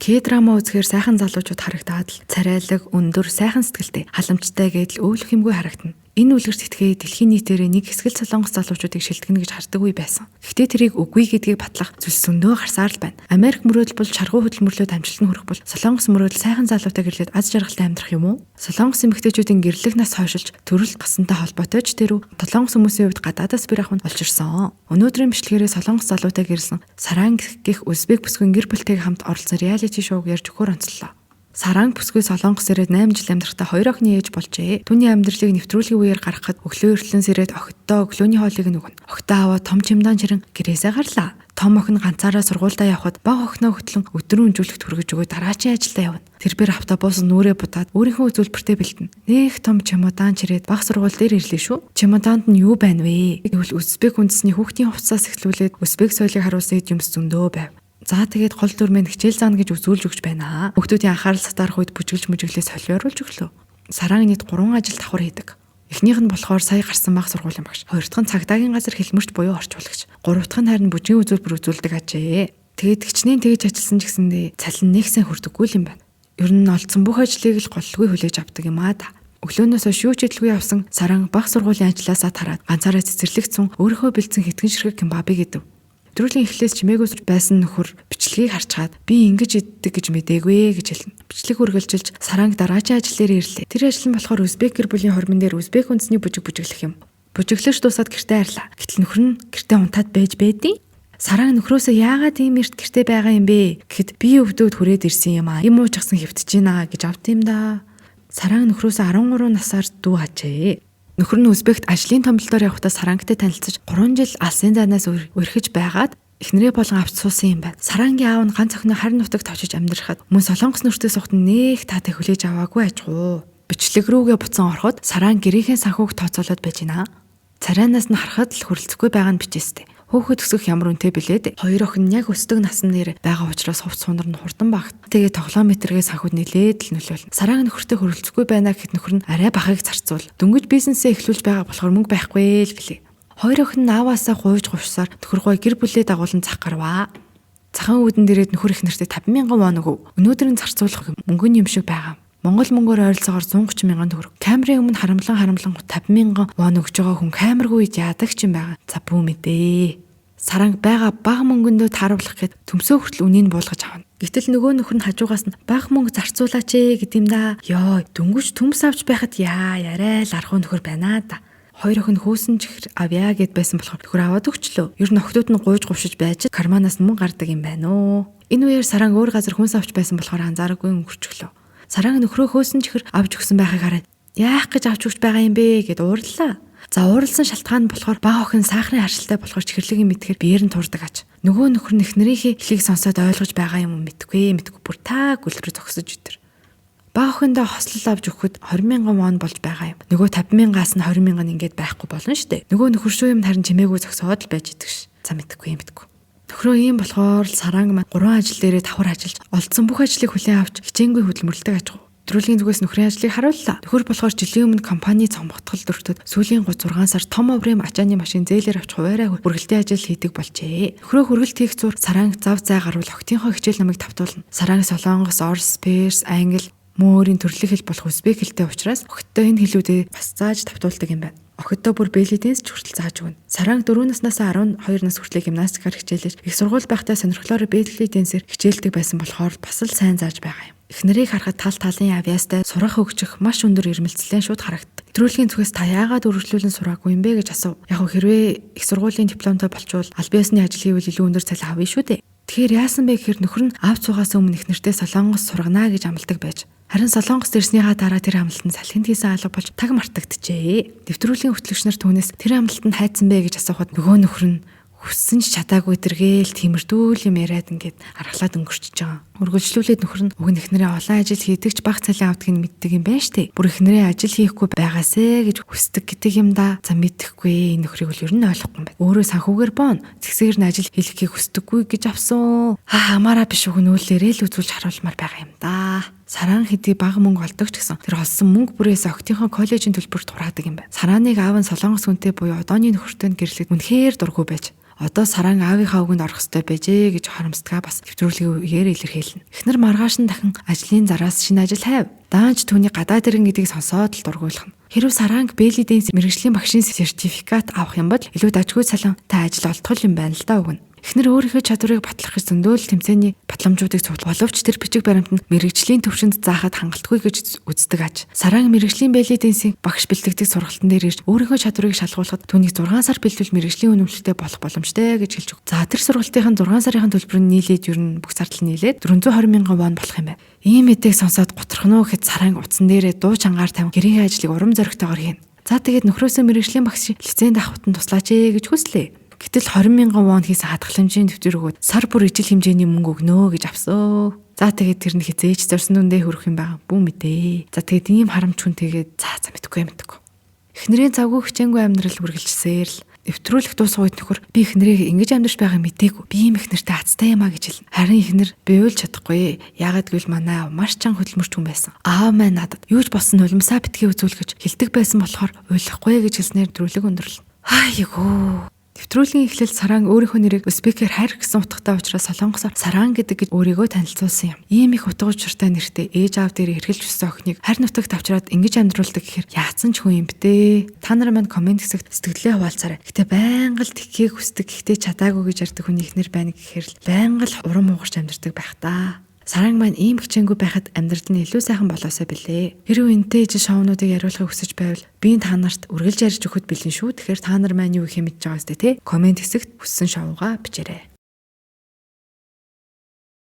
К-драма үзэхээр сайхан залуучууд харагдаад л царайлаг, өндөр, сайхан сэтгэлтэй, халамжтай гэдэл өөлөх юмгүй харагдана. Энэ үлгэрт итгээ дэлхийн нийтээрээ нэг хэсгэл солонгос залуучуудыг шилтгэнэ гэж хардаг үе байсан. Гэхдээ тэрийг үгүй гэдгийг батлах зүйлс зөндөө гарсаар л байна. Америк мөрөөдөл бол чаргуу хөдөлмөрлөд амжилт нь хүрэх бол солонгос мөрөөдөл сайхан залуутай гэрлээд аз жаргалтай амьдрах юм уу? Солонгос эмэгтэйчүүдийн гэрлэх нас хойшилж төрөл гасантай холбоотой ч тэрүү солонгос хүмүүсийн хувьд гадаадаас бэр ахын олж ирсэн. Өнөөдрийн бичлэгээрээ солонгос залуутай гэрлсэн Саранг гэх Узбек бүсгүйн гэр бүлтэйг хамт оролцсон реалити шоуг ярьж өгөхөөр онцлоо. Саранг бүсгүй солонгос ирээд 8 жил амьдрахтаа 2 охины ээж болжээ. Түүний амьдралыг нэвтрүүлгийн үеэр гаргахад өглөө эртлэн сэрээд охидоо өглөөний хоолыг нөгөн. Охидоо аваад том чемодан чирэн гэрээсээ гарлаа. Том охин ганцаараа сургуультай явхад бага охиноо хөтлөн өдрөн өнжүүлэгт хүргэж өгөө дараачийн ажилдаа явна. Тэрбээр автобус нүрээ будаад өөрийнхөө үзүүлбэртээ бэлдэнэ. Нэх том чемодан чирээд бага сургууль дээр ирлээ шүү. Чемоданд нь юу байна вэ? Гэвэл Узбек үндэсний хүүхдийн хувцас эхлүүлээд Узбек соёлыг харуулсан юмс зөндөө байв. За тэгээд гол дүрмэн хичээл заана гэж үзүүлж өгч байна. Хүүхдүүдийн анхаарал сатаарах үед бүжиглж мүжиглээ солиоруулж өглөө. Саранг нийт 3 ажил давхар хийдэг. Эхнийх нь болохоор сая гарсан бага сургуулийн багш. Хоёр дахь нь цагдаагийн газар хэлмэрч буюу орчуулагч. Гурав дахь нь харин бүжгийн үзүүлбэр үзүүлдэг ажээ. Тэгээд хичнээн тэгж ажилласан ч гэсэндээ цалин нэгсэн хүрдэггүй юм байна. Ер нь олдсон бүх ажлыг л голлгүй хүлээж авдаг юм аа да. Өглөөнөөс хойш юу ч хэлгүй явсан Саранг бага сургуулийн ажлаасаа тараад ганцаараа цэцэрлэгцэн өөрийнхөө бэлдсэн хэдхэн ширхэг кимбабыг идэв. Өдрүүлийн эхлээс чимээгөөс байсан нөхөр бичлэгийг харцгаад би ингэж иддэг гэж мэдээгүй гэж хэлнэ. Бичлэг үргэлжилж Саранг дараачийн ажил дээр ирлээ. Тэр ажил нь болохоор Узбек гэр бүлийн хормон дээр Узбек үндэсний бүжиг бүжиглэх юм. Бүжиглэж дуусаад гэртээ харлаа. Гэтэл нөхөр нь гэртээ унтаад байж байдیں۔ Саранг нөхрөөсөө яагаад ийм эрт гэртээ байгаа юм бэ гэхэд би өвдөөд хүрээд ирсэн юм аа. Им уучгсан хэвтэж гинэ гэж авт юм да. Саранг нөхрөөсөө 13 насаар дүү хажээ. Нөхөр нь Узбект ажлын томилдоор явахдаа Сарангтай танилцаж 3 жил алсын зайнаас өрхөж байгаад эхнэрээ болон авч суусан юм байна. Сарангийн аав нь ганц охиноо харин нутагт очиж амьдрахад мөн солонгос нөртөө сухт нэх таатай хүлээж аваагүй ажгүй. Бичлэг рүүгээ буцан ороход Саранг гэрийнхээ санхүүг тооцоолоод байж гинэ. Царайнаас нь харахад л хүрэлцэхгүй байгаа нь бичээстэй. Хөөхөд өсөх ямар үнэтэй билээд хоёр охин нь яг өсдөг насны нэр байгаа учраас хувц сундар нь хурдан багт. Тэгээд тоглоом метргээ санхүүд нилээд л нөлөөлнө. Саранг нөхөртэй хүрэлцэхгүй байна гэхэд нөхөр нь арай бахыг зарцуул. Дөнгөж бизнесээ эхлүүлж байгаа болохоор мөнгө байхгүй л гэлээ. Хоёр охин нь ааваасаа гуйж гувшсаар нөхөр гой гэр бүлээ дагуулan цах гарваа. Цагаан үүдэн дээрээд нөхөр их нэртэй 50,000 вон өгөв. Өнөөдөр нь зарцуулах мөнгөний юм шиг байгаа. Монгол мөнгөөр ойролцоогоор 130,000 төгрөг. Камерын өмнө харамлан 50,000 вон өгж байгаа хүн камергүй яадаг ч юм байгаа. За бүү мэдээ. Саранг байгаа бага мөнгөндөө тааруулах гэд төмсөө хүртэл үнийг буулгаж авна. Гэтэл нөгөө нөхөр нь хажуугаас нь бага мөнгө зарцуулаач гэдэм да. Йоо, дөнгөж төмс авч байхад яриа л архуу нөхөр байна да. Хоёр охин хөөсөн чихэр авъя гэд байсан болохоор нөхөр аваад өгчлөө. Ер нь охтууд нь гуйж гувшиж байж карманаас мөнгө гардаг юм байна уу. Энэ үеэр Саранг өөр газар хүнс авч байсан болохоор анзаараагүй өнгөрчлөө. Саранг нөхрөө хөөсөн чихэр авч өгсөн байхыг хараад яах гэж авч өгч байгаа юм бэ гэд уурлаа. За уурлсан шалтгаан нь болохоор бага охин сахарын харшилтай болохоор чихэрлэгийн мэдхээр биеэр нь турдаг аж. Нөгөө нөхөр нь эхнэрийнхээ хэлийг сонсоод ойлгож байгаа юм мэдгүй бүр та гүлрүү зогсож итэр. Бага охиндоо хослол авч өгөхөд 20,000 вон болж байгаа юм. Нөгөө 50,000-аас нь 20,000 нь ингээд байхгүй болно штэ. Нөгөө нөхөр шүү юм харин чимээгүй зогсоод л байж идэг ш. За мэдгүй. Нөхрөө ийм болохоор Саранг маань 3 ажил дээрээ давхар ажиллаж олдсон бүх ажлыг хүлээн авч хичээнгүй хөдөлмөрлөдөг аж. Өдрөлийн зүгээс нөхрийн ажлыг харууллаа. Нөхөр болохоор жилийн өмнө компани цомготгол дөрөвдөд сүүлийн 6 сар том оврын ачааны машин зээлээр авч хуваараа хүргэлтийн ажил хийдэг болжээ. Нөхрөө хүргэлт хийх зур Саранг зав зай гарвал охтынхоо хичээл намыг тавтуулна. Саранг солонгос, орс, перс, англи, мөөрийн төрөлх хэл болох узбек хэлтэй учраас охидтой энэ хэлүүдээ бас зааж тавтуулдаг юм байна. Охидтой бүр бэлидэнс ч хүртэл зааж өгнө. Саранг 4 наснаас 12 нас хүртэл гимнастикаар хичээлж их сургууль байхдаа сонирхлоор бэлидэнсээр хичээлдэг байсан болохоор бас л сайн зааж байгаа юм. Эхнэрийг харахад тал талын авьяастай сурах хөгжих маш өндөр ирмэлцлэн шууд харагдав. Нэвтрүүлгийн зүгээс та яагаад үргэлжлүүлэн сураагүй юм бэ гэж асуув. Яг хэрвээ их сургуулийн дипломтой болчвол аль биесны ажил хийвэл илүү өндөр цалин авъя шүү дээ. Тэгэхээр яасан бэ гэхээр нөхөр нь авч суугаас өмнө эхнэртэй солонгос сургана гэж амладаг байж. Харин солонгост ирснийхаа дараа тэр амлалтанд салхинд хийсэн алга болж таг мартагджээ. Нэвтрүүлгийн хөтлөгч нар түүнээс тэр амлалтанд хайцсан бэ гэж асуухад нөгөө нөхөр нь хүссэн ч чадаагүй тэргээл тиймэрдүүл юм яриад ингээд аргалаад өнгөрчихөж байгаа. Үргэлжлүүлээд нөхөр нь уг нь эхнэрээ олон ажил хийдэг ч бага цалин авдгийг нь мэддэг юм байна штэ. Бүр эхнэрээ ажил хийхгүй байгаасэ гэж хүсдэг гэдэг юм да. За мэдэхгүй нөхрийг л ер нь ойлгохгүй юм байна. Өөрөө санхүүгээр боон зэгсээр нь ажил хийхийг хүсдэггүй гэж авсан. Хамаараа биш үг нүүлээрээ л үзүүлж харуулмаар байгаа юм да. Саран хэдий бага мөнгө олдог ч гэсэн тэр олсон мөнгө бүрээс охтынхоо коллежийн төлбөрт тураадаг юм байна. Сараныг аав нь солонгос хүнтэй буюу одооны нөхөртэй гэрлээд үнэхээр дургүй байж Одоо Сараан аавынхаа үгэнд орох ёстой байжээ гэж харамсдгаа бас нэвтрүүлгийн үеэр илэрхийлнэ. Эхнэр маргааш нь дахин ажлын зараас шинэ ажил хайв. Даанч түүний гадаад иргэн гэдгийг сонсоод л дургуйлах нь. Хэрвээ Саранг Бэлидийн мэрэгжлийн багшийн сертификат авах юм бол илүү дажгүй салантай ажил олдох юм байна л да өгнө. Эхнэр өөрийнхөө чадварыг батлахыг зөндөөл тэмцээний батламжуудыг цуглах боловч тэр бичиг баримт нь мэрэгжлийн төвшөнд заахад хангалтгүй гэж үздэг аж. Саранг мэрэгжлийн Бэлидийн багш бэлтгэдэг сургалтын дээр ирж өөрийнхөө чадварыг шалгуулахад түүнийг 6 сар бэлтгэл мэрэгжлийн үнэмшилтэй болох боломжтой гэж хэлж өг. За тэр сургалтын 6 сарын төлбөр нь нийлээд ер нь бүх зардал нийлээд 420 мянган вон болох юм байна. Ийм мэдээг сонсоод готрохно гэхэд Саранг утсан дээрээ дуу чангаар тавин гэрийн ажлыг урам зоригтойгоор хийнэ. За тэгээд нөхрөөсөө мэрэгжлийн багш лиценз авахтан туслаач гэж хүслээ. Гэтэл 20 мянган вон хийсэн хадгаламжийн төвчөр өгөөд сар бүр ижил хэмжээний мөнгө өгнө гэж авсан. За тэгээд тэр нь хизээж зорсон дүндээ хүрэх юм байгаа бүү мэдээ. За тэгээд ийм харамч хүн тэгээд цаа мэдхгүй. Эхнэрийн завгүй хичээнгүй амьдрал үргэлжилсээр л нэвтрүүлэх дуусах үед нөхөр би эхнэрийг ингэж амьдарч байгааг мэдээгүй. Би ийм эхнэртэй хацтай юм а гэж хэлнэ. Харин эхнэр би уйлж чадахгүй. Яагаад гэвэл манай маш чанга хөдөлмөрч хүн байсан. Аав маань надад юу ч болсон нулимсаа битгий үзүүлгэж хэлдэг байсан болохоор уйлахгүй гэж хэлснээр нэвтрүүлэг өндөрлөн. Айгөө. Нэвтрүүлгийн эхлэл Сараан өөрийнхөө нэрийг Узбекээр хайр гэсэн утгатай учраас солонгосоор Сараан гэдэг гэж өөрийгөө танилцуулсан юм. Ийм их утга учиртай нэртэй ээж аав дээр эргэлж өссөн охиныг харь нутагт авчираад ингэж амьдруулдаг гэхээр яатсан ч хүн юм бэ? Та нар маань комент хэсэгт сэтгэлээ хуваалцаарай. Гэтэ байнга л тхихийг хүсдэг гэхдээ чадаагүй гэж ярьдаг хүний ихнэр байна гэхээр л байнга л урам угарч амьдрдаг байх та. Саранг маань ийм хичээнгүй байхад амьдрал нь илүү сайхан болоосоо билээ. Хэрвээ энтэй ижил шоунуудыг яриулахыг хүсэж байвал би та нарт үргэлж ярьж өгөхөд бэлэн шүү. Тэгэхээр та нар маань юу их мэдж байгаас тэ комент хэсэгт хүссэн шоугаа бичээрэй.